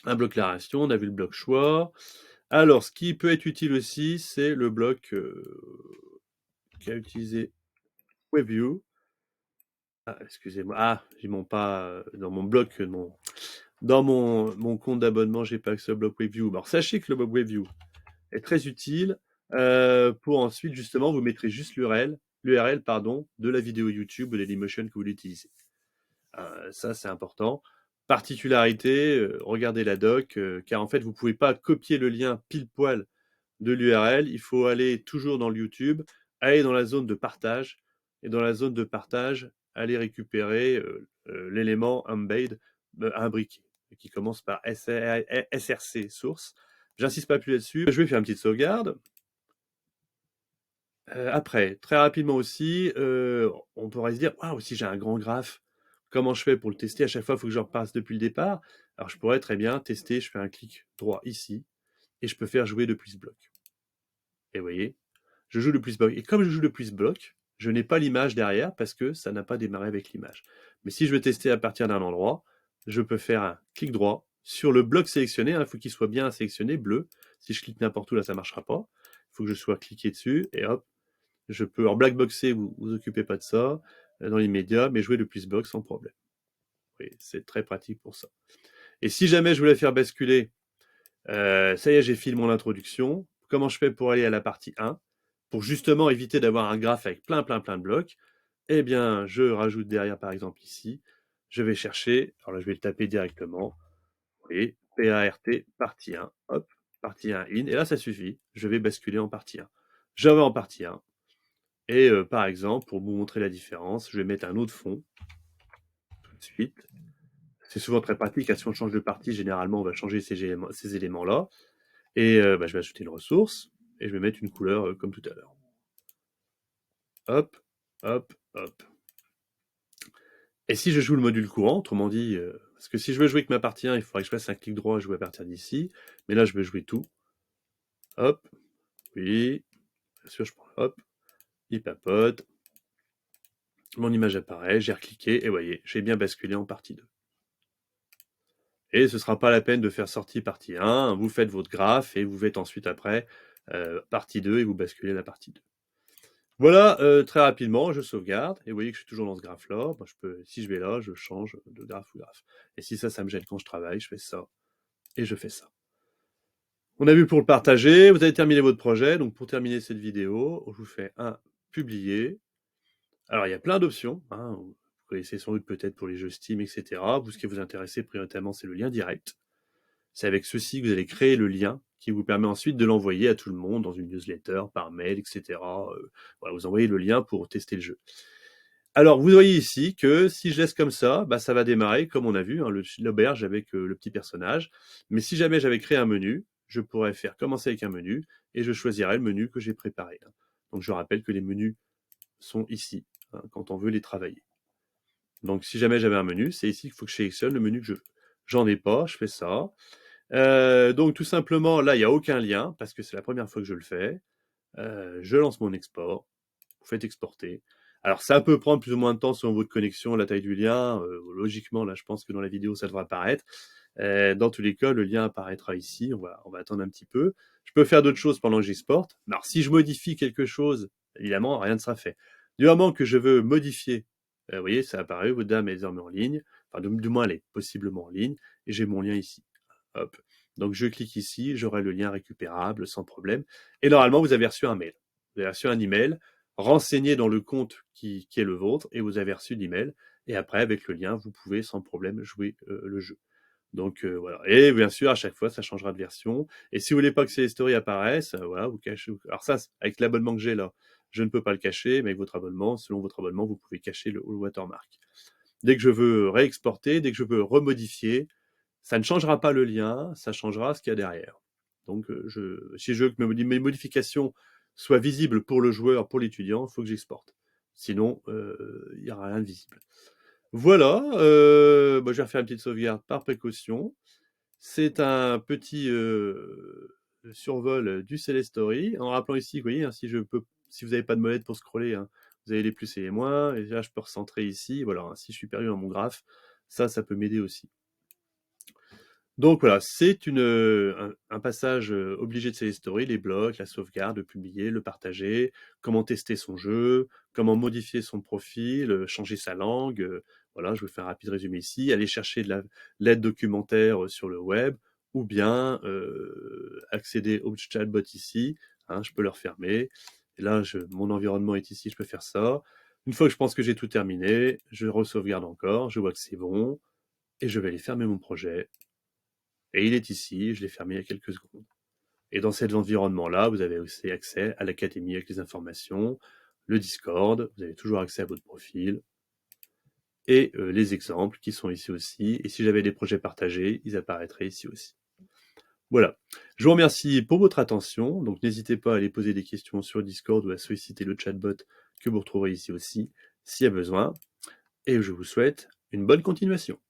Un bloc narration, on a vu le bloc choix. Alors, ce qui peut être utile aussi, c'est le bloc qui a utilisé WebView. Ah, excusez-moi. Ah, j'ai mon pas dans mon bloc, dans mon compte d'abonnement, j'ai pas accès au bloc WebView. Alors, sachez que le bloc WebView est très utile pour ensuite, justement, vous mettrez juste l'URL pardon, de la vidéo YouTube ou Dailymotion que vous voulez utiliser. Ça, c'est important. Particularité, regardez la doc, car en fait, vous ne pouvez pas copier le lien pile poil de l'URL. Il faut aller toujours dans le YouTube, aller dans la zone de partage, et dans la zone de partage, aller récupérer l'élément embed imbriqué, qui commence par src source. J'insiste pas plus là-dessus. Je vais faire une petite sauvegarde. Après, très rapidement aussi, on pourrait se dire, waouh, si j'ai un grand graphe, comment je fais pour le tester? À chaque fois, il faut que je repasse depuis le départ. Alors, je pourrais très bien tester, je fais un clic droit ici, et je peux faire jouer depuis ce bloc. Et vous voyez, je joue depuis ce bloc. Et comme je joue depuis ce bloc, je n'ai pas l'image derrière parce que ça n'a pas démarré avec l'image. Mais si je veux tester à partir d'un endroit, je peux faire un clic droit sur le bloc sélectionné. Il faut qu'il soit bien sélectionné, bleu. Si je clique n'importe où, là, ça ne marchera pas. Il faut que je sois cliqué dessus et hop, je peux en blackboxer, vous occupez pas de ça, dans l'immédiat, mais jouer depuis ce bloc sans problème. Oui, c'est très pratique pour ça. Et si jamais je voulais faire basculer, ça y est, j'ai filé mon introduction. Comment je fais pour aller à la partie 1 pour justement éviter d'avoir un graphe avec plein de blocs? Eh bien, je rajoute derrière, par exemple ici, je vais chercher, alors là je vais le taper directement, vous voyez, PART, partie 1, hop, partie 1 in, et là ça suffit, je vais basculer en partie 1. Je vais en partie 1, et par exemple, pour vous montrer la différence, je vais mettre un autre fond, tout de suite. C'est souvent très pratique, si on change de partie, généralement on va changer ces éléments-là, et je vais ajouter une ressource, et je vais mettre une couleur comme tout à l'heure. Hop, hop, hop. Et si je joue le module courant, autrement dit, parce que si je veux jouer avec ma partie 1, il faudrait que je fasse un clic droit, jouer à partir d'ici, mais là je veux jouer tout. Hop, oui, bien sûr je prends, hop, il papote, mon image apparaît, j'ai recliqué, et vous voyez, j'ai bien basculé en partie 2. Et ce ne sera pas la peine de faire sortie partie 1, vous faites votre graphe, et vous faites ensuite après partie 2, et vous basculez la partie 2. Voilà, très rapidement, je sauvegarde, et vous voyez que je suis toujours dans ce graphe-là. Moi, si je vais là, je change de graphe ou graphe. Et si ça me gêne quand je travaille, je fais ça, et je fais ça. On a vu pour le partager, vous avez terminé votre projet, donc pour terminer cette vidéo, je vous fais un publier. Alors, il y a plein d'options, hein. Vous vous connaissez sans doute peut-être pour les jeux Steam, etc. Vous, ce qui vous intéresse prioritairement, c'est le lien direct. C'est avec ceci que vous allez créer le lien qui vous permet ensuite de l'envoyer à tout le monde dans une newsletter, par mail, etc. Voilà, vous envoyez le lien pour tester le jeu. Alors, vous voyez ici que si je laisse comme ça, bah, ça va démarrer, comme on a vu, hein, l'auberge avec le petit personnage. Mais si jamais j'avais créé un menu, je pourrais faire commencer avec un menu et je choisirais le menu que j'ai préparé. Donc, je rappelle que les menus sont ici, hein, quand on veut les travailler. Donc, si jamais j'avais un menu, c'est ici qu'il faut que je sélectionne le menu que je veux. J'en ai pas, je fais ça. Donc, tout simplement, là, il n'y a aucun lien, parce que c'est la première fois que je le fais. Je lance mon export. Vous faites exporter. Alors, ça peut prendre plus ou moins de temps selon votre connexion, la taille du lien. Logiquement, là, je pense que dans la vidéo, ça devrait apparaître. Dans tous les cas, le lien apparaîtra ici. On va attendre un petit peu. Je peux faire d'autres choses pendant que j'exporte. Alors, si je modifie quelque chose, évidemment, rien ne sera fait. Du moment que je veux modifier, vous voyez, ça apparaît, votre dame est désormais en ligne. Enfin, du moins, elle est possiblement en ligne. Et j'ai mon lien ici. Hop. Donc, je clique ici, j'aurai le lien récupérable sans problème. Et normalement, vous avez reçu un mail. Vous avez reçu un email renseigné dans le compte qui est le vôtre et vous avez reçu l'email. Et après, avec le lien, vous pouvez sans problème jouer le jeu. Donc voilà. Et bien sûr, à chaque fois, ça changera de version. Et si vous voulez pas que ces stories apparaissent, voilà, vous cachez. Alors ça, avec l'abonnement que j'ai là, je ne peux pas le cacher, mais avec votre abonnement, selon votre abonnement, vous pouvez cacher le watermark. Dès que je veux réexporter, dès que je veux remodifier, ça ne changera pas le lien, ça changera ce qu'il y a derrière. Donc, si je veux que mes modifications soient visibles pour le joueur, pour l'étudiant, il faut que j'exporte. Sinon, il n'y aura rien de visible. Voilà, je vais refaire une petite sauvegarde par précaution. C'est un petit survol du Celestory, en rappelant ici, vous voyez, hein, si vous n'avez pas de molette pour scroller, hein, vous avez les plus et les moins, et là je peux recentrer ici, voilà, hein, si je suis perdu dans mon graphe, ça peut m'aider aussi. Donc voilà, c'est un passage obligé de Celestory, les blocs, la sauvegarde, le publier, le partager, comment tester son jeu, comment modifier son profil, changer sa langue. Voilà, je vous fais un rapide résumé ici. Aller chercher de l'aide documentaire sur le web, ou bien accéder au chatbot ici. Hein, je peux le refermer. Et là, mon environnement est ici, je peux faire ça. Une fois que je pense que j'ai tout terminé, je re-sauvegarde encore, je vois que c'est bon, et je vais aller fermer mon projet. Et il est ici, je l'ai fermé il y a quelques secondes. Et dans cet environnement-là, vous avez aussi accès à l'académie avec les informations, le Discord, vous avez toujours accès à votre profil, et les exemples qui sont ici aussi. Et si j'avais des projets partagés, ils apparaîtraient ici aussi. Voilà. Je vous remercie pour votre attention. Donc n'hésitez pas à aller poser des questions sur le Discord ou à solliciter le chatbot que vous retrouverez ici aussi, s'il y a besoin. Et je vous souhaite une bonne continuation.